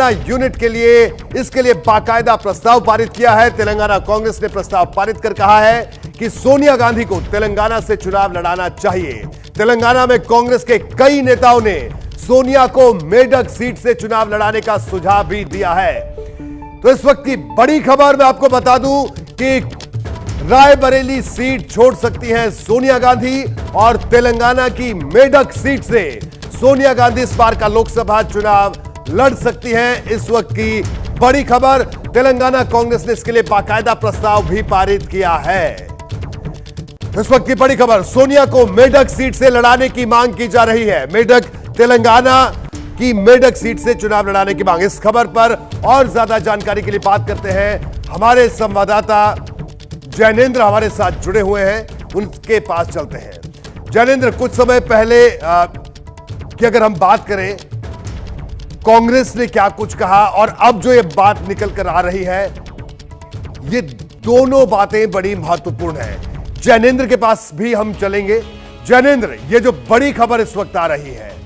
Unit के लिए इसके लिए बाकायदा प्रस्ताव पारित किया है। तेलंगाना कांग्रेस ने प्रस्ताव पारित कर कहा है कि सोनिया गांधी को तेलंगाना से चुनाव लड़ाना चाहिए। तेलंगाना में कांग्रेस के कई नेताओं ने सोनिया को मेडक सीट से चुनाव लड़ाने का सुझाव भी दिया है। तो इस वक्त की बड़ी खबर मैं आपको बता दूं कि रायबरेली सीट छोड़ सकती हैं सोनिया गांधी और तेलंगाना की मेडक सीट से सोनिया गांधी इस बार का लोकसभा चुनाव लड़ सकती हैं। इस वक्त की बड़ी खबर, तेलंगाना कांग्रेस ने इसके लिए बाकायदा प्रस्ताव भी पारित किया है। इस वक्त की बड़ी खबर, सोनिया को मेडक सीट से लड़ाने की मांग की जा रही है। मेडक, तेलंगाना की मेडक सीट से चुनाव लड़ाने की मांग। इस खबर पर और ज्यादा जानकारी के लिए बात करते हैं, हमारे संवाददाता जैनेंद्र हमारे साथ जुड़े हुए हैं, उनके पास चलते हैं। जैनेंद्र, कुछ समय पहले की अगर हम बात करें, कांग्रेस ने क्या कुछ कहा और अब जो ये बात निकल कर आ रही है, ये दोनों बातें बड़ी महत्वपूर्ण है। जैनेंद्र के पास भी हम चलेंगे। जैनेंद्र, ये जो बड़ी खबर इस वक्त आ रही है,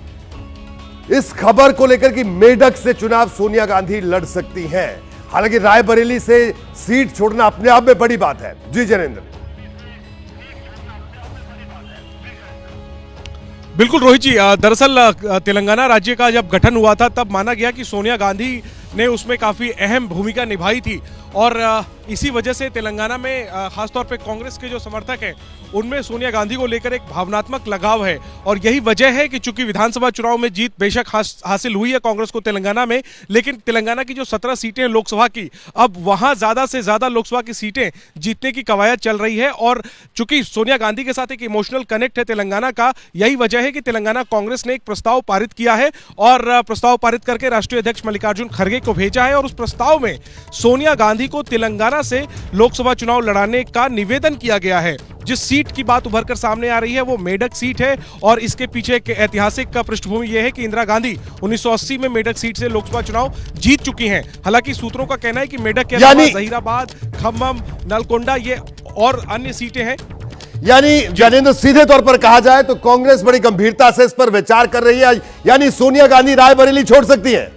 इस खबर को लेकर कि मेडक से चुनाव सोनिया गांधी लड़ सकती हैं, हालांकि रायबरेली से सीट छोड़ना अपने आप में बड़ी बात है। जी जैनेंद्र। बिल्कुल रोहित जी, दरअसल तेलंगाना राज्य का जब गठन हुआ था तब माना गया कि सोनिया गांधी ने उसमें काफ़ी अहम भूमिका निभाई थी और इसी वजह से तेलंगाना में खासतौर पे कांग्रेस के जो समर्थक हैं उनमें सोनिया गांधी को लेकर एक भावनात्मक लगाव है। और यही वजह है कि चूंकि विधानसभा चुनाव में जीत बेशक हासिल हुई है कांग्रेस को तेलंगाना में, लेकिन तेलंगाना की जो 17 सीटें लोकसभा की, अब वहां ज्यादा से ज्यादा लोकसभा की सीटें जीतने की कवायद चल रही है। और चूंकि सोनिया गांधी के साथ एक इमोशनल कनेक्ट है तेलंगाना का, यही वजह है कि तेलंगाना कांग्रेस ने एक प्रस्ताव पारित किया है और प्रस्ताव पारित करके राष्ट्रीय अध्यक्ष मल्लिकार्जुन खड़गे को भेजा है और उस प्रस्ताव में सोनिया गांधी को तेलंगाना से लोकसभा चुनाव लड़ाने का निवेदन किया गया है। जिस सीट की बात उभर कर सामने आ रही है वो मेडक सीट है और इसके पीछे एक ऐतिहासिक पृष्ठभूमि यह है कि इंदिरा गांधी 1980 में मेडक सीट से लोकसभा चुनाव जीत चुकी हैं। हालांकि सूत्रों का कहना है कि मेडक के अलावा जहीराबाद, खम्मम, नलगोंडा ये और अन्य सीटें हैं। यानी जैनेंद्र, सीधे तौर पर कहा जाए तो कांग्रेस बड़ी गंभीरता से इस पर विचार कर रही है, यानी सोनिया गांधी रायबरेली छोड़ सकती है।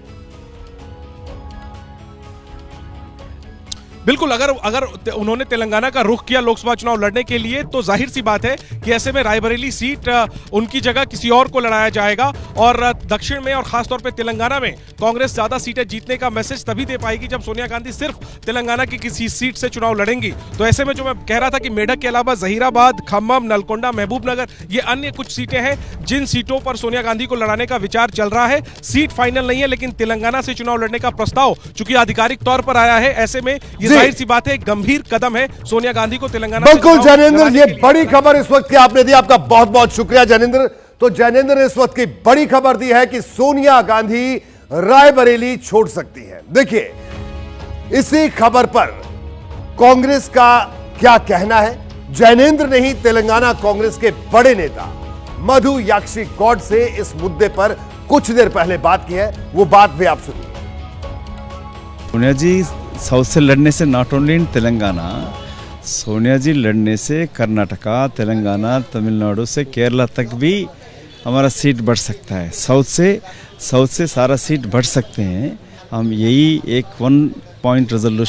बिल्कुल, अगर उन्होंने तेलंगाना का रुख किया लोकसभा चुनाव लड़ने के लिए तो जाहिर सी बात है कि ऐसे में रायबरेली सीट उनकी जगह किसी और को लड़ाया जाएगा और दक्षिण में और खासतौर पे तेलंगाना में कांग्रेस ज्यादा सीटें जीतने का मैसेज तभी दे पाएगी जब सोनिया गांधी सिर्फ तेलंगाना की किसी सीट से चुनाव लड़ेंगी। तो ऐसे में जो मैं कह रहा था कि मेडक के अलावा जहीराबाद, खम्मम, नलगोंडा, महबूबनगर ये अन्य कुछ सीटें हैं जिन सीटों पर सोनिया गांधी को लड़ाने का विचार चल रहा है। सीट फाइनल नहीं है, लेकिन तेलंगाना से चुनाव लड़ने का प्रस्ताव चूंकि आधिकारिक तौर पर आया है, ऐसे में जाहिर सी बात है गंभीर कदम है सोनिया गांधी को तेलंगाना। बिल्कुल जैनेंद्र, ये बड़ी खबर इस वक्त की आपने दी, आपका बहुत बहुत शुक्रिया जैनेंद्र। तो जैनेंद्र ने इस वक्त की बड़ी खबर दी है कि सोनिया गांधी रायबरेली छोड़ सकती है। देखिए, इसी खबर पर कांग्रेस का क्या कहना है, जैनेंद्र ने ही तेलंगाना कांग्रेस के बड़े नेता मधु याक्षी गौड से इस मुद्दे पर कुछ देर पहले बात की है, वो बात भी आप सुनिए। सोनिया जी साउथ से लड़ने से not only in Telangana, Sonia ji लड़ने से कर्नाटका, तेलंगाना, तमिलनाडु से केरला तक भी हमारा सीट बढ़ सकता है। साउथ से सारा सीट बढ़ सकते हैं। हम यही एक 1 पॉइंट रेजोल्यूशन